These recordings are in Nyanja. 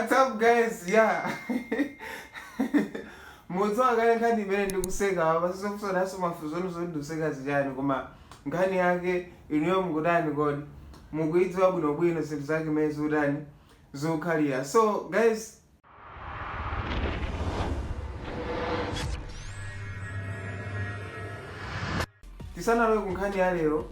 What's up guys? Yeah. Muzo akale nkhani imene ndikuseka pasizokusona mafuzo nduseka zijani koma nkhani yake iniyo mukudani kodi mukuidziwa bwinobwino zinthu zake mezi udani zokhalira. So guys, tisanalowe kunkhani ya lero.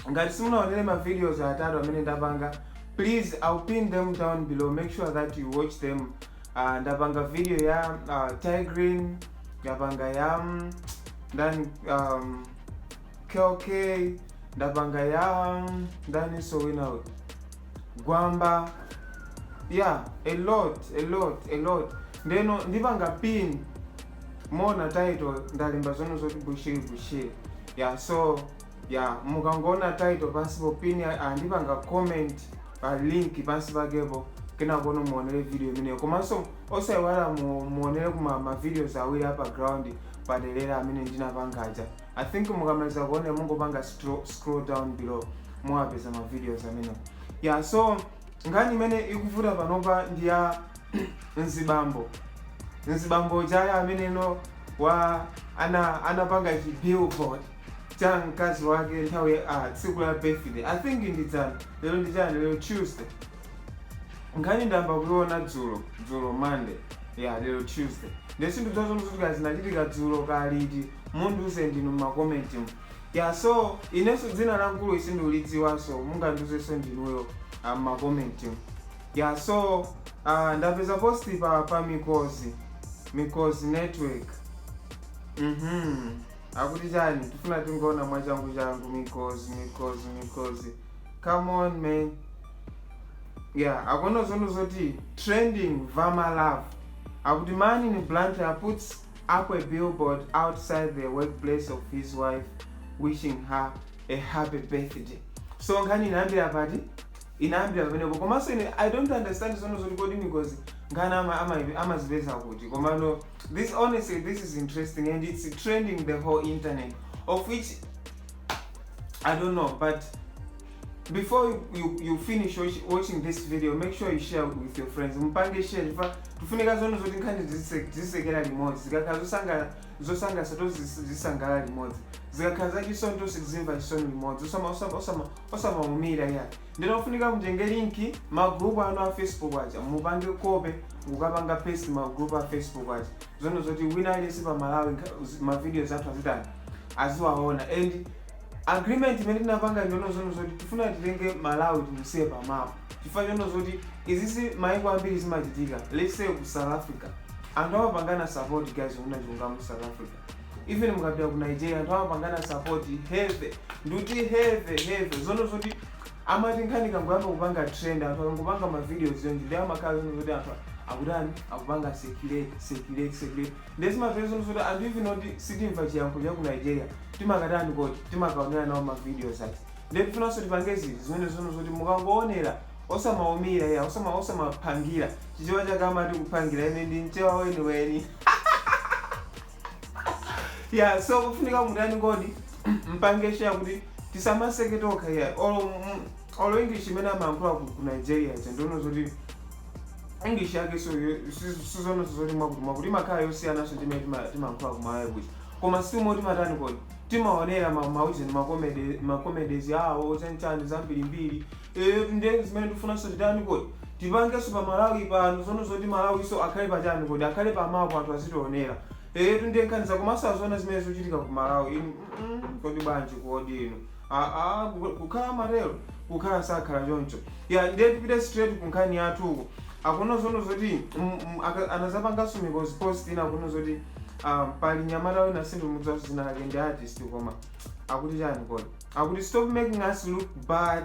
Ngati simunaonere ma videos atatu amene ndapanga, please I'll pin them down below. Make sure that you watch them. Ndapanga video ya TAYGRIN, ndapanga ya then KELL, ndapanga ya then so we know GWAMBA. Yeah, a lot. Ndeno ndipanga pin mona title ndalemba zono zoti bushiri. Yeah, so yeah, mukangona title pansi po pin andipanga comment pa link pansi pakepo kena kono muonere video imene. Komanso osaiwala muonere kuma videos awiri apa ground padelera amene ndinapangaja. I think mukamaliza kuona mungopanga scroll down below muapeza ma videos amene. Yeah, so ngani imene ikuvuta panopa ndiya Nzibambo jaya amene no wa anapanga Billboard cha mkazi wake nthawi tsiku la birthday. I think lero Tuesday. Ngani ndamba kuona dzulo Monday. Yeah, lero Tuesday. Ndesinthu zozozuka zinachitika dzulo kaliti mundu usendino ma comment. Yeah, so ineso dzina lankulu isindulidziwaso munganduzeso ndinuyo ma comment. Yeah, so ndapeza post pa MIKOZI network. Akuti chani tifuna tingoona mwachangu MIKOZI. Come on man. Yeah, akono zono zoti trending Vama love. Akuti man in Blantyre puts up a billboard outside the workplace of his wife wishing her a happy birthday. So ngani inambira pati? Inambira pene komanso I don't understand zono zoti kodi MIKOZI ngana amaziveza kuti. Komano this is interesting and it's trending the whole internet, of which I don't know, but before you finish watching this video, make sure you share with your friends. Mpange share tufunika zono zoti nkhani zisekera limodzi. Zikakhala zosanga sato zisangala limodzi. Zikakhala chisonto sizimva chisono limodzi. Osama umira ya. Ndinofunika mtenge linki magroup ano a Facebook aja. Mupange kope ukapanga paste magroup a Facebook aja. Zono zoti wina alisi pa Malawi ma videos athu azitani aziwaona. And agreement imene tinapanga ndono zono zoti tifuna tilenge Malawi timusiye pa map. Chifukwa ndono zoti izisi maiko ambiri zimachitika. Let's say ku South Africa. Anthu amapangana support guys unachunga mu South Africa. Even mukapita ku Nigeria anthu amapangana support heavy. Nduti heavy. Zono zoti amati nkhani kangwamba kupanga trend anthu akangopanga ma videos yonje ndi amakhala zono zoti anthu akudani akupanga circulate. Ndesi mapezo zono zoti anthu even not sitimva chiyankho cha ku Nigeria. Timakatani kodi timakaonera nawo ma videos ati. Ndipo tifunanso tipangezi zono zoti mukangoonera osamaumira ya osamapangira chichewa chakamati kupangira ine ndi mchewa weni. Yeah, so kufunika mudani kodi mpangesha kuti tisamaseketoka ya olo English imene amayankhula ku Nigeria ndono zoti English yake so sizono zoti mwakuti makhala yosiyana so timayankhula ku Malawi. Koma simo timatani kodi timaonera mauzi ma comedies yawo chanchani zambirimbiri. Ndezi zimene ndifuna so titani kodi tipange so pa Malawi pano zono zoti Malawi so akhale pachani kodi akhale pa mapo anthu azitionera. Tunde nkhaniza komanso zona zimene zochitika ku Malawi kodi banji kodi ino kukhala marero kukhala sakhala choncho. Yeah, ndiye tipite straight ku nkhani yathu. Akuno zono zoti anazapanganso MIKOZI post ina akuno zoti pali nyamata wina sinthu mudzaso zina lake ndi artist koma akuti chani kodi akuti stop making us look bad.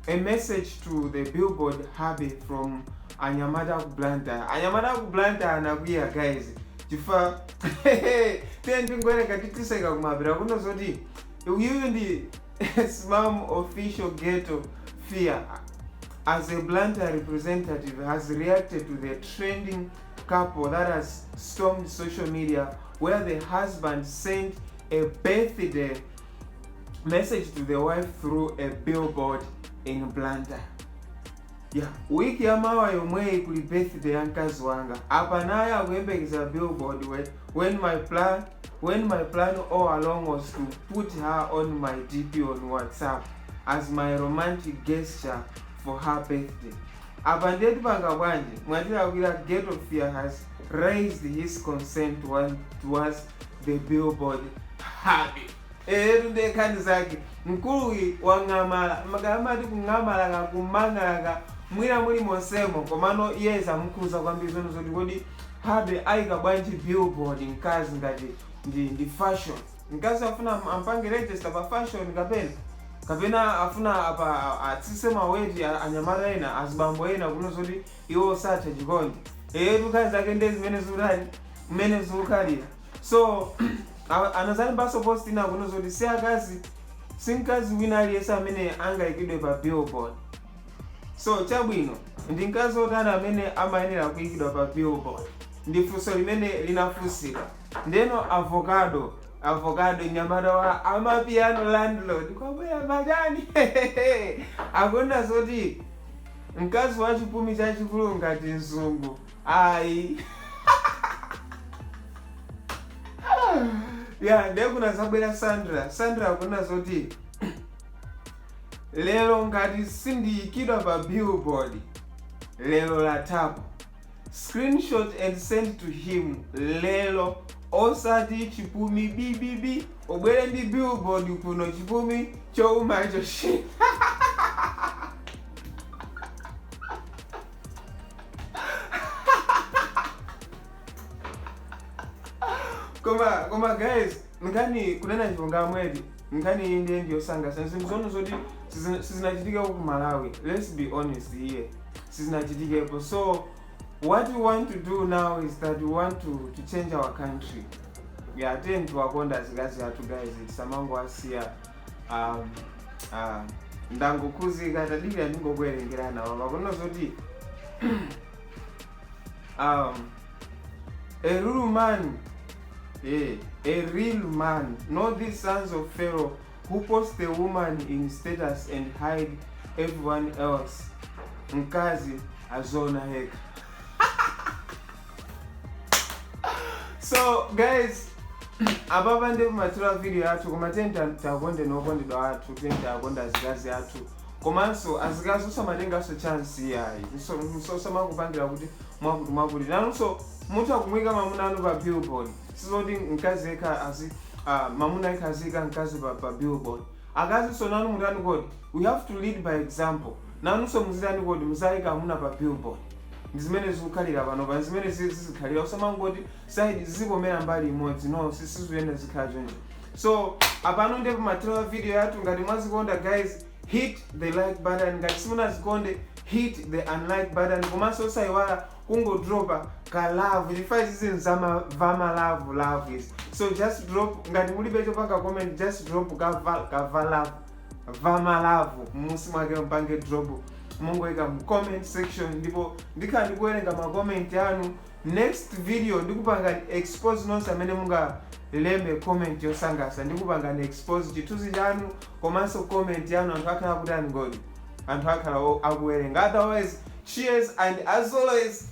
A message to the Billboard hubby from anyamata ku Blantyre anakwiya guys. Chifa tendingwereka titiseka kumapira kuno zoti uyu ndi Smam official ghetto fear as a Blantyre representative has reacted to the trending couple that has stormed social media, where the husband sent a birthday message to the wife through a billboard in Blantyre. Yeah, wiki ya mawa yomwe kuli birthday ya mkazi wanga. Apa naye akuyembekeza Billboard when my plan all along was to put her on my DP on WhatsApp as my romantic gesture for her birthday. Apa ndeti panga bwanji mwatira kwira Gate of Fear has raised his consent towards the Billboard habit. Nde kandi zake mkuluwi wangamala magamati kungamala kakumangala mwina muli monsemo komano yeza mkuza kwambiri zono zoti kodi habe aika bwanji Billboard nkazi ngati ndi fashion. Nkazi afuna ampange register pa fashion kapena afuna apa atsisema weti anyamara ena azibambo ena kuno zoti iwo satha chikondi. Tukazi zake ndezi mene zukalira. So anazali baso post ina kuno zoti sinkazi wina aliyese amene angayikidwe pa Billboard. So chabwino ndi nkazi otana amene amayenera kuyikidwa pa Billboard. Ndi funso limene linafunsira. Ndeno avocado nyamara wa amapiano landlord kwabwera majani. Akona zoti nkazi wa chipumi cha chikulu ngati nzungu. Ai. Yeah, ndekuna zabwera Sandra akona zoti lelo ngati sindiyikidwa pa Billboard lelo la tapo. Screenshot and send to him lelo osati chipumi BBB obwere ndi Billboard kuno chipumi choumacho shi. Koma guys, ngani kunena chivonga mwedi ngani inde ndiyo sanga sense mzono zoti sizinachitika ku Malawi. Let's be honest here, sizinachitika. So what we want to do now is that we want to change our country. We attend to akonda zikazi atu guys, samango asiya ndango kuzika tadikira ndingobwerengerana bakona zoti a real man, not these sons of Pharaoh who post the woman in status and hide everyone else. Mkazi azona heka. So guys, ababa ndi matura video yathu kumatenda takonde nokondedwa athu tenda akonda azikazi athu. Komanso azikazi usamatenga so chance yayi. So samakupangira kuti mwakuti nanso munthu akumwika mamuna anu pa Billboard. Sizoti nkazi eka asi mamuna eka azika nkazi pa Billboard. Akazi so nanu mutani kodi we have to lead by example. Nanu so muzitani kodi muzaika amuna pa Billboard. Ndizimene zikukalira pano pa zimene zizikhalira usamangoti side zikomera mbali imodzi no siziyenda zikhala chonje. So apano ndipo material video yathu ngati mwazikonda guys, hit the like button. Ngati simunazikonde hit the unlike button. Komanso sayiwala kungo dropa ka love ifai zizini zama vama love is. So just drop ngati mulibe chopanga comment, just drop ka love vama love musi mwake mpange drop mungoika mu comment section ndipo ndikuwerenga ma comment yanu. Next video ndikupanga expose nonse amene munga lembe comment yosangasa ndikupanga expose chituzi chanu komanso comment yanu anthu akhala kuti angodi anthu akhala akuwerenga. Otherwise, cheers and as always